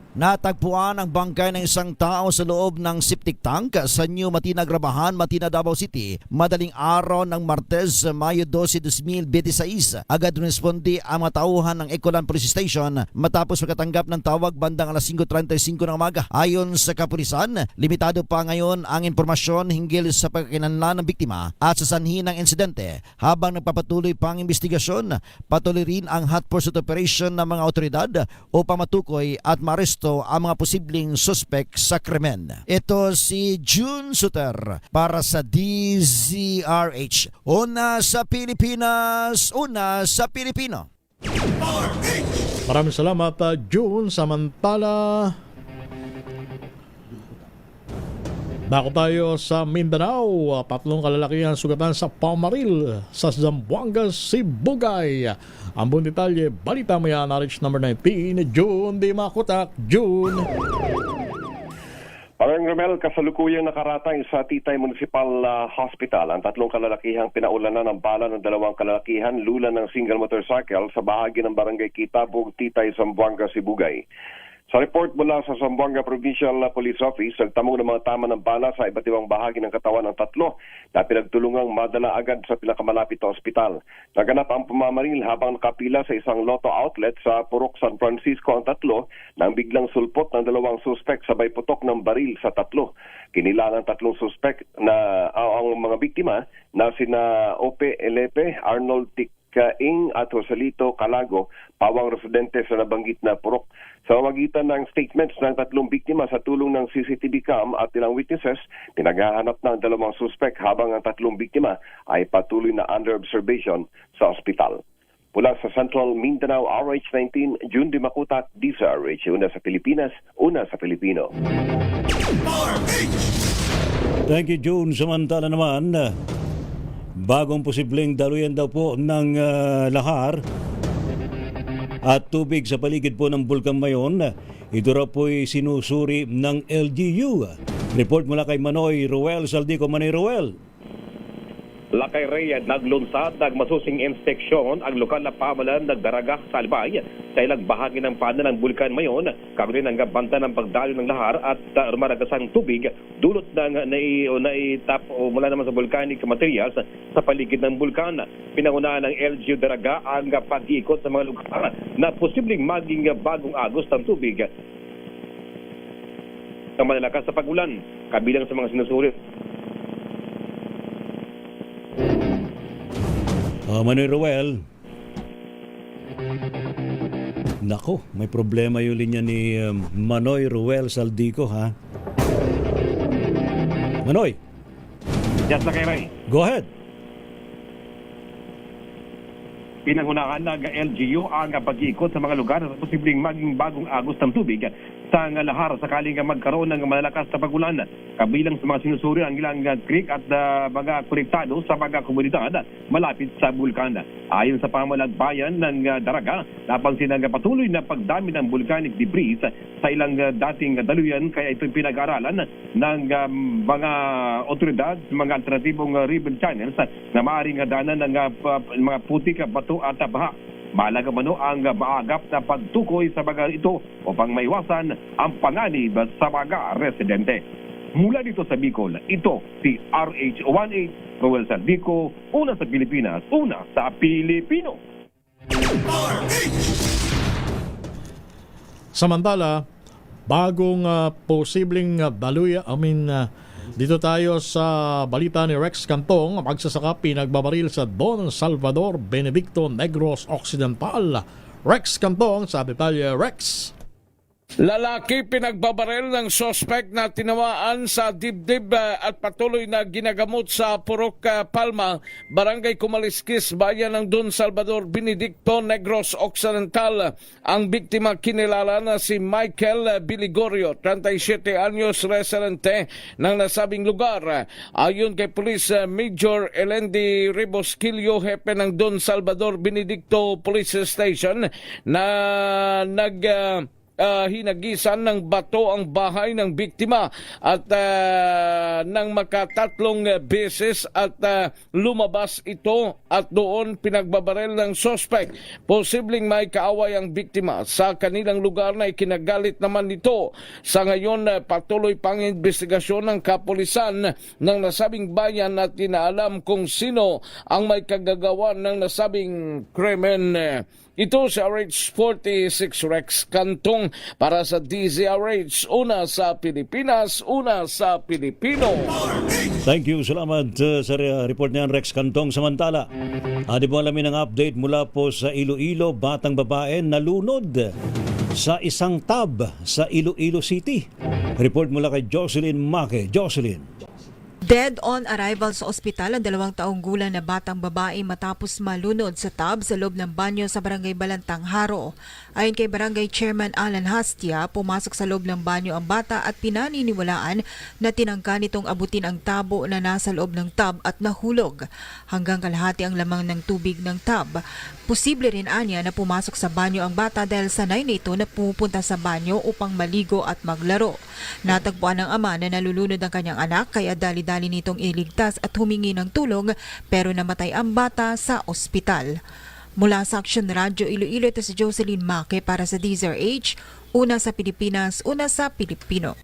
Natagpuan ang bangkay ng isang tao sa loob ng septic tank sa New Matina Grabahan, Matina, Davao City. Madaling araw ng Martes, Mayo 12, 2026. Agad responde ang mga tauhan ng Ecolan Police Station matapos makatanggap ng tawag bandang alas 5:35 ng umaga. Ayon sa kapulisan, limitado pa ngayon ang impormasyon hinggil sa pagkakinanlan ng biktima at sa sanhi ng insidente. Habang nagpapatuloy pa ang investigasyon, patuloy rin ang hot pursuit operation ng mga otoridad upang matukoy at maaresto ang mga posibleng suspect sa krimen. Ito si June Suter para sa DZRH. Una sa Pilipinas, una sa Pilipino. Maraming salamat, June. Samantala, bako tayo sa Mindanao. 3 kalalakihan sugatan sa Pamaril sa Zamboanga, Sibugay. Ang buong detalye, balita maya na Rich number 19, June Di Makutak. June. Parang Romel, kasalukuyang nakaratay sa Titay Municipal Hospital ang 3 kalalakihang pinaulanan ng bala ng 2 kalalakihan lula ng single motorcycle sa bahagi ng Barangay Kitabog, Titay, Zamboanga, Sibugay. Sa report mula sa Zamboanga Provincial Police Office, nagtamong ng mga tama ng bala sa iba't ibang bahagi ng katawan ng 3 na pinagtulungang madala agad sa pinakamalapit na ospital. Naganap ang pamamaril habang nakapila sa isang lotto outlet sa Purok, San Francisco ang 3 nang biglang sulpot ng 2 suspect sabay putok ng baril sa 3. Kinilalang 3 suspect na ang mga biktima na sina Ope Elepe, Arnold Kaing at Joselito Calago, pawang residente sa nabanggit na Purok. Sa magitan ng statements ng 3 biktima sa tulong ng CCTV cam at ilang witnesses, pinaghahanap ng 2 suspect habang ang 3 biktima ay patuloy na under observation sa ospital. Mula sa Central Mindanao, RH19, June Di Makutak, DZRH, una sa Pilipinas, una sa Pilipino. Thank you, June. Samantala naman, bagong posibleng daluyan daw po ng lahar at tubig sa paligid po ng Bulkan Mayon. Ito raw po'y sinusuri ng LGU. Report mula kay Manoy Ruel Saldico. Manoy Ruel. Lakay Reyad, naglunsad, nagmasusing inspeksyon ang lokal na pamalan nagdaraga sa Albay sa ilang bahagi ng panan ng Bulkan Mayon, kagunin ang gabanta ng pagdalo ng lahar at rumaragasang tubig dulot ng naitap o mula naman sa volcanic materials sa paligid ng bulkan. Pinangunahan ng LGU Daraga ang pag-iikot sa mga lugar na posibleng maging bagong agos ng tubig ng malalakas sa pag-ulan, kabilang sa mga sinusuri. Manoy Ruel. Nako, may problema yung linya ni Manoy Ruel Saldico, ha? Manoy. Yes, Lakay Ray. Go ahead. Pinangunahan ng LGU ang pag-iikot sa mga lugar na posibleng maging bagong agos ng tubig sa lahar sakaling magkaroon ng malalakas na pag-ulan. Kabilang sa mga sinusuri ang ilang creek at mga konektado sa mga komunidad malapit sa bulkan. Ayon sa pamalagbayan ng Daraga, napansin ang patuloy na pagdami ng volcanic debris sa ilang dating daluyan, kaya ito'y pinag-aralan ng mga otoridad, mga alternatibong river channels na maaaring danan ng mga putik, bato at baha. Mahalaga mano ang maagap na pagtukoy sa mga ito upang maiwasan ang panganib sa mga residente. Mula dito sa Bicol, ito si RH18 Roel Saldico, una sa Pilipinas, una sa Pilipino. Samantala, bagong posibleng daluya, dito tayo sa balita ni Rex Cantong, magsasaka pinagbabaril sa Don Salvador Benedicto Negros Occidental. Rex Cantong sa detalye. Rex. Lalaki pinagbabaril ng suspect na tinawaan sa dibdib at patuloy na ginagamot sa Purok Palma, Barangay Kumaliskis, bayan ng Don Salvador Benedicto Negros Occidental. Ang biktima kinilala na si Michael Biligorio, 37 anyos, residente ng nasabing lugar. Ayon kay Police Major Elendi Rebosquillo, hepe ng Don Salvador Benedicto Police Station, na hinagisan ng bato ang bahay ng biktima at nang makatatlong beses at lumabas ito at doon pinagbabarel ng suspect. Posibleng may kaaway ang biktima sa kanilang lugar na ikinagalit naman nito. Sa ngayon, patuloy pang investigasyon ng kapulisan ng nasabing bayan at inaalam kung sino ang may kagagawa ng nasabing krimen. Ito si RH46 Rex Cantong para sa DZRH, una sa Pilipinas, una sa Pilipino. Thank you. Salamat sa report niyan, Rex Cantong. Samantala, di mo alamin ang update mula po sa Iloilo, batang babae nalunod sa isang tub sa Iloilo City. Report mula kay Jocelyn Make. Jocelyn. Dead on arrival sa ospital ang 2 taong gulang na batang babae matapos malunod sa tub sa loob ng banyo sa Barangay Balantang, Haro. Ayon kay Barangay Chairman Alan Hastia, pumasok sa loob ng banyo ang bata at pinaniniwalaan na tinangka nitong abutin ang tabo na nasa loob ng tub at nahulog. Hanggang kalahati ang lamang ng tubig ng tub. Posible rin anya na pumasok sa banyo ang bata dahil sanay nito na pumupunta sa banyo upang maligo at maglaro. Natagpuan ng ama na nalulunod ang kanyang anak kaya dali-dali nitong iligtas at humingi ng tulong pero namatay ang bata sa ospital. Mula sa Action Radio Iloilo, ito si Jocelyn Make para sa DZRH, una sa Pilipinas, una sa Pilipino.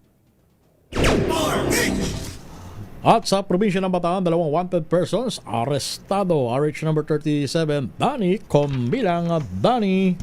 At sa probinsya ng Bataan, 2 wanted persons arestado. RH number 37, Danny Combilang. Danny.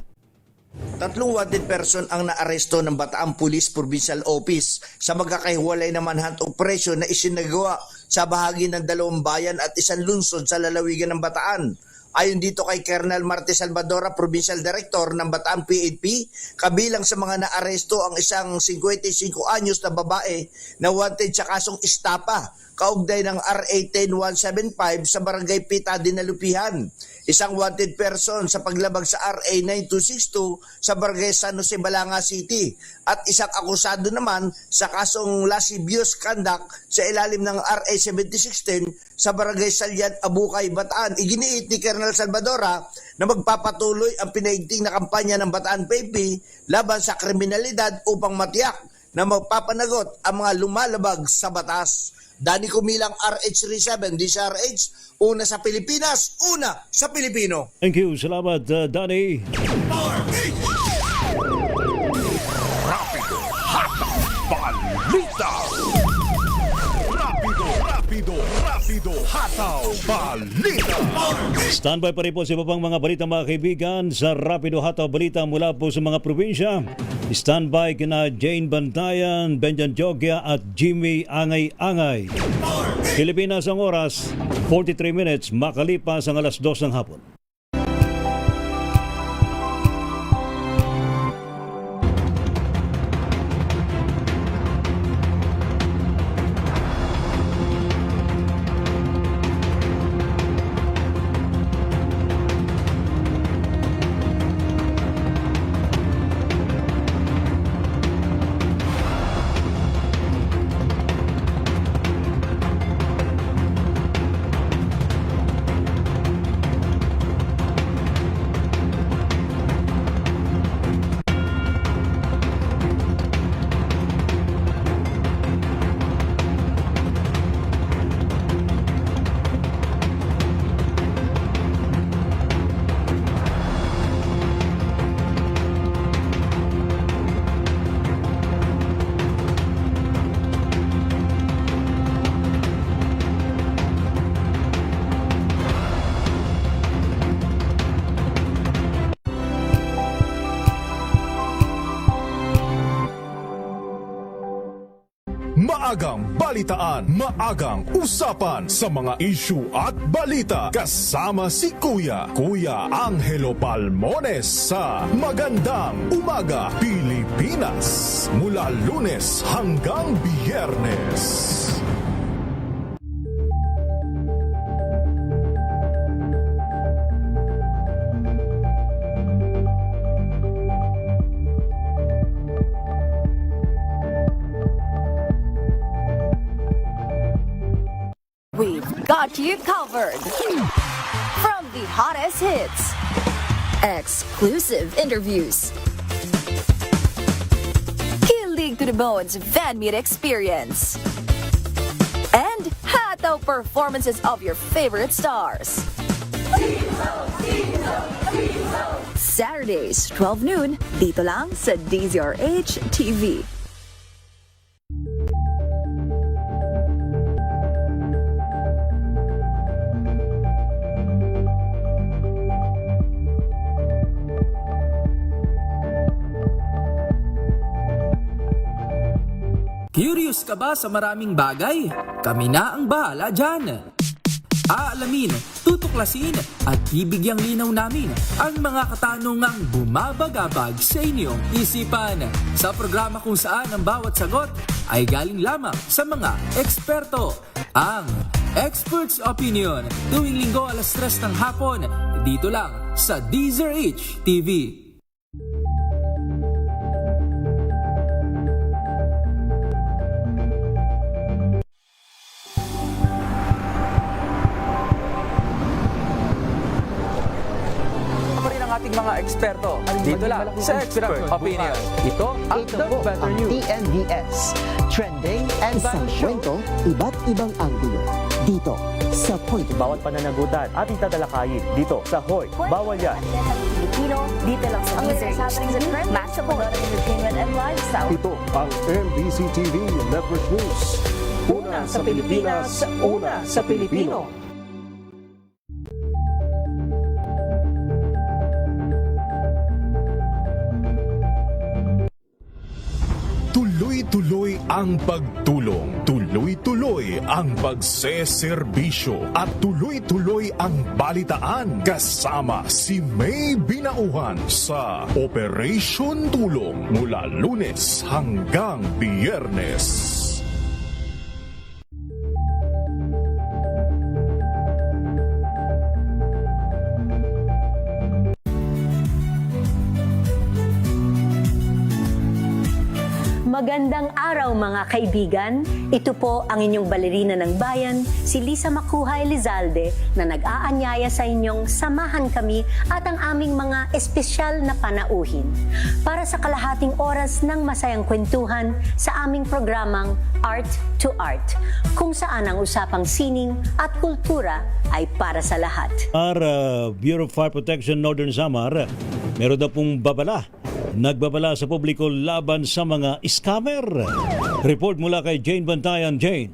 3 wanted person ang naaresto ng Bataan Police Provincial Office sa magkakahiwalay na manhunt operation na isinagawa sa bahagi ng 2 bayan at 1 lungsod sa lalawigan ng Bataan. Ayon dito kay Colonel Marte Salvadora, Provincial Director ng Bataan PNP, kabilang sa mga naaresto ang isang 55 anyos na babae na wanted sa kasong istapa kaugnay ng RA 10175 sa Barangay Pita, Dinalupihan. Isang wanted person sa paglabag sa RA 9262 sa Barangay San Jose, Balanga City at isang akusado naman sa kasong lascivious conduct sa ilalim ng RA 7016 sa Barangay Salyan, Abukay, Bataan. Iginiit ni Colonel Salvadora na magpapatuloy ang pinaigting na kampanya ng Bataan PNP laban sa kriminalidad upang matiyak na magpapanagot ang mga lumalabag sa batas. Danny Kumilang, RH37, DZRH, una sa Pilipinas, una sa Pilipino. Thank you. Salamat, Danny. Rapido, hata, balita. Rapido, hataw, balita. Standby pa rin po sa iba pang mga balita, mga kaibigan, sa Rapido Hataw Balita mula po sa mga probinsya. Standby kina Jane Bantayan, Benjan Jogia at Jimmy Angay-Angay. Pilipinas ang oras, 43 minutes, makalipas ang 2:00 ng hapon. Maagang balitaan, maagang usapan sa mga issue at balita. Kasama si Kuya Angelo Palmones sa Magandang Umaga Pilipinas. Mula Lunes hanggang Biyernes. We've got you covered. From the hottest hits, exclusive interviews, Ramon's fan meet experience. And hataw performances of your favorite stars. Saturdays, 12 noon, dito lang sa DZRH TV. Curious ka ba sa maraming bagay? Kami na ang bahala dyan. Aalamin, tutuklasin at bibigyang linaw namin ang mga katanungang bumabagabag sa inyong isipan. Sa programa kung saan ang bawat sagot ay galing lamang sa mga eksperto. Ang Expert's Opinion, tuwing linggo 3:00 ng hapon, dito lang sa DZRH TV. ating mga eksperto dito lang sa Expert Opinion. Ito ang The Better News. TNVS. Trending and isang kwento, iba't ibang anggulo. Dito sa Point. Bawat pananagutan ating tatalakayin dito sa Hoy. Bawal yan. Pilipino, dito lang sa DZRH. Match up on entertainment and lifestyle. Ito ang MBC TV Network News. Una sa Pilipinas, una sa Pilipino. Tuloy-tuloy ang pagtulong, tuloy-tuloy ang pagseserbisyo at tuloy-tuloy ang balitaan kasama si May Binauhan sa Operation Tulong mula Lunes hanggang Biyernes. Magandang araw mga kaibigan. Ito po ang inyong balerina ng bayan, si Lisa Macuja Elizalde, na nag-aanyaya sa inyong samahan kami at ang aming mga espesyal na panauhin para sa kalahating oras ng masayang kwentuhan sa aming programang Art to Art, kung saan ang usapang sining at kultura ay para sa lahat. Bureau of Fire Protection Northern Samar, meron na pong nagbabala sa publiko laban sa mga scammer. Report mula kay Jane Bantayan. Jane.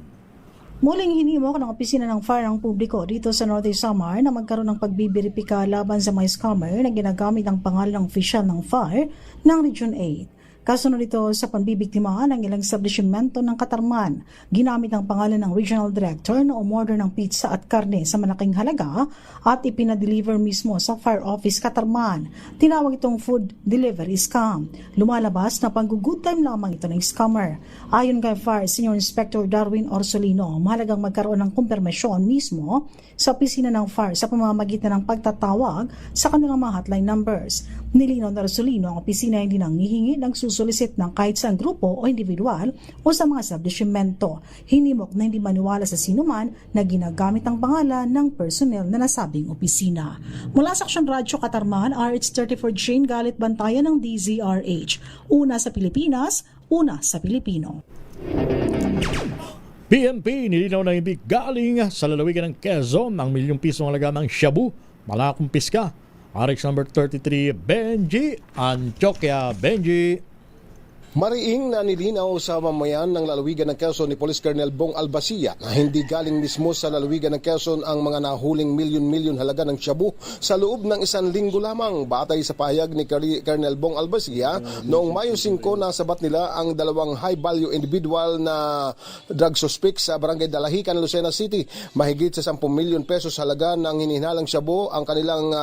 Muling hinimok ng opisina ng fire ang publiko dito sa Northern Samar na magkaroon ng pagbibiripika laban sa mga scammer na ginagamit ang pangalan ng opisyal ng fire ng Region 8. Kasunod ito sa panbibiktima ng ilang establishmento ng Katarman. Ginamit ang pangalan ng Regional Director na umorder ng pizza at karne sa malaking halaga at ipinadeliver mismo sa Fire Office Katarman. Tinawag itong food delivery scam. Lumalabas na pang-good time lamang ito ng scammer. Ayon kay Fire Senior Inspector Darwin Orsolino, mahalagang magkaroon ng kumpirmasyon mismo sa opisina ng Fire sa pamamagitan ng pagtatawag sa kanilang mga hotline numbers. Nilinaw na Orsolino, ang opisina hindi nanghihingi ng susulisit ng kahit saan grupo o individual o sa mga establishmento. Hinimok na hindi maniwala sa sinuman na ginagamit ang pangalan ng personnel na nasabing opisina. Mula sa Aksyon Radyo Katarman, RH34 Jane Galit Bantayan ng DZRH. Una sa Pilipinas, una sa Pilipino. PNP nilinaw na hindi galing sa lalawigan ng Quezon ang milyong-pisong halaga ng shabu, malakumpiska. RX number 33, Benji Antioquia. Benji. Mariing na nilinaw sa mamayan ng lalawigan ng Quezon ni Police Colonel Bong Albasia na hindi galing mismo sa lalawigan ng Quezon ang mga nahuling milyon-milyon halaga ng shabu sa loob ng 1 linggo lamang. Batay sa pahayag ni Colonel Bong Albasia, noong Mayo 5 nasabat nila ang 2 high-value individual na drug suspects sa Barangay Dalahican, Lucena City. Mahigit sa 10 milyon pesos halaga ng hinihinalang shabu ang kanilang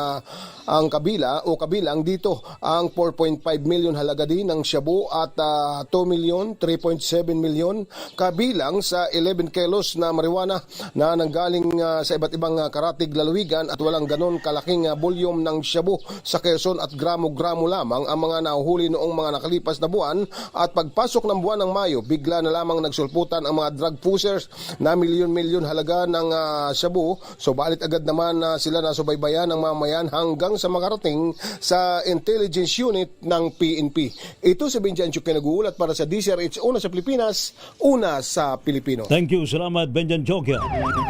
ang kabilang dito ang 4.5 milyon halaga din ng shabu at 2 milyon, 3.7 milyon kabilang sa 11 kilos na marijuana na nanggaling sa iba't ibang karatig lalawigan at walang ganon kalaking volume ng shabu sa Quezon at gramo-gramo lamang ang mga nahuhuli noong mga nakalipas na buwan. At pagpasok ng buwan ng Mayo, bigla na lamang nagsulputan ang mga drug pushers na milyon-milyon halaga ng shabu. So balit agad naman sila nasubaybayan ng mamayan hanggang sa makarating sa intelligence unit ng PNP. Ito si Benji Antioquia kayo nag-uulat para sa DZRH, una sa Pilipinas, una sa Pilipino. Thank you. Salamat, Benjan Jogya.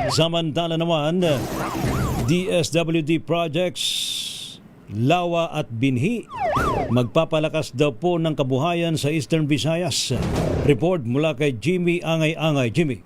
Samantala naman, DSWD projects, Lawa at Binhi, magpapalakas daw po ng kabuhayan sa Eastern Visayas. Report mula kay Jimmy Angay-Angay. Jimmy.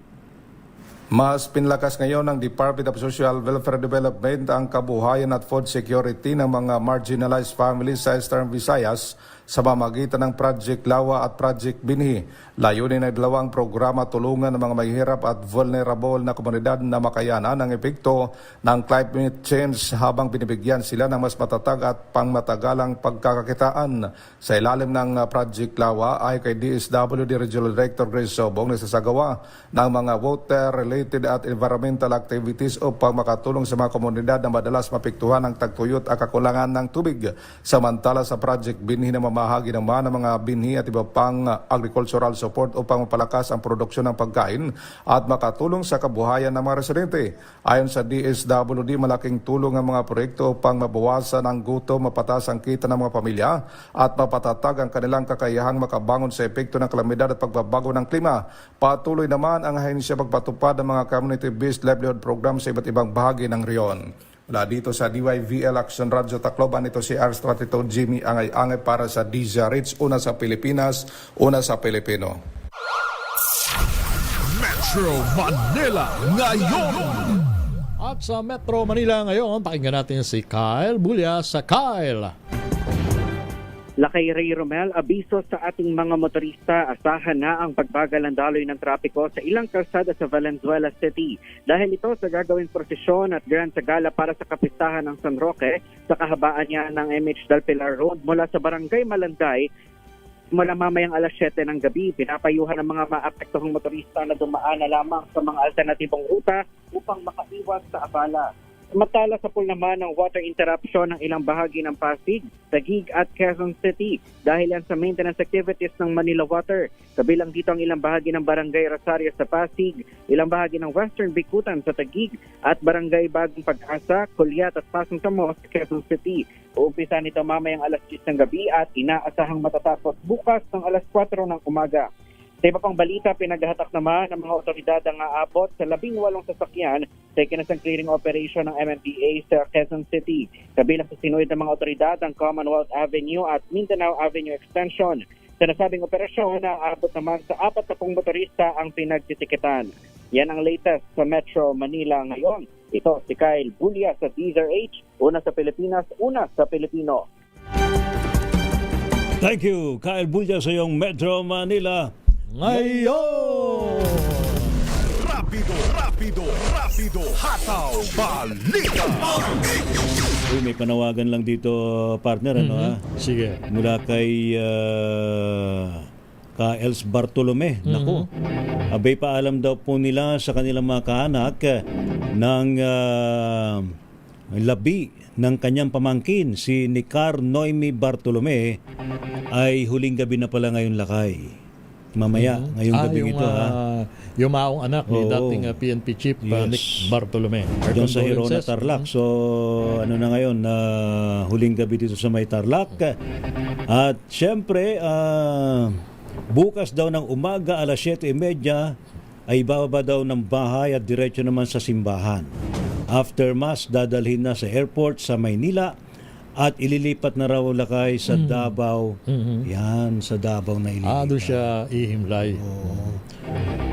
Mas pinlakas ngayon ng Department of Social Welfare Development ang kabuhayan at food security ng mga marginalized families sa Eastern Visayas sa pamamagitan ng Project Lawa at Project Binhi. Layunin ng dalawang programa tulungan ng mga mahihirap at vulnerable na komunidad na makayanan ng epekto ng climate change habang binibigyan sila ng mas matatag at pangmatagalang pagkakakitaan. Sa ilalim ng Project Lawa ay kay DSWD Regional Director Grace Sobong nagsasagawa ng mga water-related at environmental activities upang makatulong sa mga komunidad na madalas mapektuhan ng tagtuyot at kakulangan ng tubig. Samantala sa Project Binhi na mamahagi naman ng mga binhi at iba pang agricultural support upang mapalakas ang produksyon ng pagkain at makatulong sa kabuhayan ng mga residente. Ayon sa DSWD, malaking tulong ang mga proyekto upang mabawasan ang gutom, mapataas ang kita ng mga pamilya at mapatatag ang kanilang kakayahang makabangon sa epekto ng kalamidad at pagbabago ng klima. Patuloy naman ang ahensya pagpatupad ng mga community-based livelihood program sa iba't ibang bahagi ng riyon. Mula dito sa DYVL Action Radio Tacloban, ito si R32 Jimmy Angay-Angay para sa DZRH, una sa Pilipinas, una sa Pilipino. Metro Manila ngayon. At sa Metro Manila ngayon, pakinggan natin si Kyle Bulya sa Kyle. Lakay Ray Romel, abiso sa ating mga motorista, asahan na ang pagbagal ng daloy ng trapiko sa ilang kalsada sa Valenzuela City. Dahil ito sa gagawing prosesyon at grand sagala para sa kapistahan ng San Roque sa kahabaan niya ng MH Del Pilar Road mula sa Barangay Malanday mula mamayang alas 7 ng gabi. Pinapayuhan ng mga maapektuhang motorista na dumaan na lamang sa mga alternatibong ruta upang makaiwas sa abala. Samantala sa pool naman ng water interruption ng ilang bahagi ng Pasig, Taguig at Quezon City dahil yan sa maintenance activities ng Manila Water. Kabilang dito ang ilang bahagi ng Barangay Rosario sa Pasig, ilang bahagi ng Western Bikutan sa Taguig at Barangay Bagong Pag-asa, Kulyat at Pasong Samos sa Quezon City. Uumpisa nito mamayang alas 10 ng gabi at inaasahang matatapos bukas ng alas 4 ng umaga. Sa iba pang balita, pinaghahatak naman ng mga otoridad ang aabot sa 18 sasakyan sa ikinasang clearing operation ng MMDA sa Quezon City. Kabilang sa sinuwid ng mga otoridad ang Commonwealth Avenue at Mindanao Avenue Extension. Sa nasabing operasyon, aabot naman sa 40 motorista ang pinagtitikitan. Yan ang latest sa Metro Manila ngayon. Ito si Kyle Bulya sa DZRH, una sa Pilipinas, una sa Pilipino. Thank you, Kyle Bulya sa iyong Metro Manila ngayon. Rapido, hataw, balita. Uy, may panawagan lang dito, partner, ano ha? Sige. Mula kay Els Bartolome. Naku, abay paalam daw po nila sa kanilang mga kaanak ng labi ng kanyang pamangkin, si Nicar Noemi Bartolome, ay huling gabi na pala ngayon lakay. Mamaya, ngayong gabi ito yung maong anak ni dating PNP Chief Nick Bartolome. Doon sa Hirona, Tarlac. So, ano na ngayon, huling gabi dito sa may Tarlac. At syempre, bukas daw ng umaga, alas 7:30, ay bababa daw ng bahay at diretso naman sa simbahan. After Mass, dadalhin na sa airport sa Maynila at ililipat na raw lakay sa Davao. Yan, sa Davao na ililipat. Doon siya ihimlay.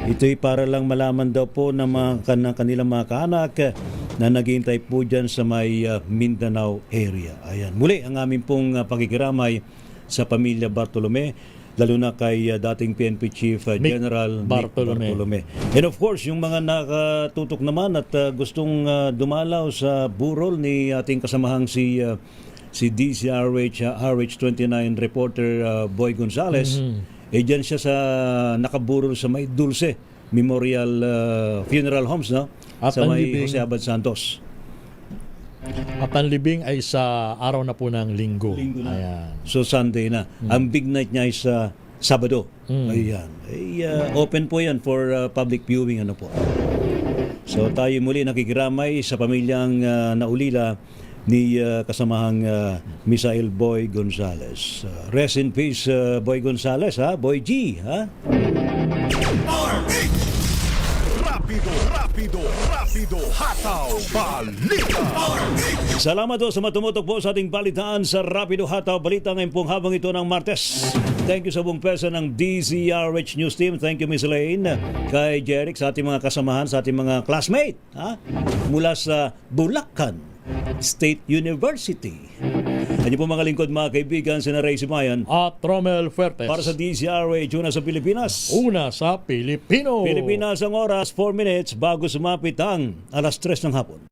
Ito'y para lang malaman daw po ng kanilang mga kaanak na naghihintay po dyan sa may Mindanao area. Ayan. Muli, ang aming pong pakikiramay sa pamilya Bartolome, lalo na kay dating PNP Chief General Bartolome. And of course, yung mga nakatutok naman at gustong dumalaw sa burol ni ating kasamahang si DZRH RH29 reporter Boy Gonzales, dyan siya sa nakaburol sa may Dulce Memorial Funeral Homes, no? Sa may Jose Abad Santos. At ang libing ay sa araw na po ng linggo. Ayan. So Sunday na. Ang big night niya ay sa Sabado. Ayan. Open po yan for public viewing. Ano po. So tayo muli nakikiramay sa pamilyang naulila ni kasamahang Misael Boy Gonzales. Rest in peace, Boy Gonzales, ha? Boy G, ha? Rapido, hataw, balita. Salamat po sa matumutok po sa ating balitaan sa Rapido Hataw Balita ngayon pong habang ito ng Martes. Thank you sa buong pesa ng DZRH News Team. Thank you, Miss Elaine, kay Jeric, sa ating mga kasamahan, sa ating mga classmate, ha? Mula sa Bulacan State University. Ano po mga lingkod, mga kaibigan, si Ray Simayan at Romel Fuertes. Para sa DZRH, una sa Pilipinas. Una sa Pilipino. Pilipinas ang oras, 4 minutes bago sumapit ang alas 3 ng hapon.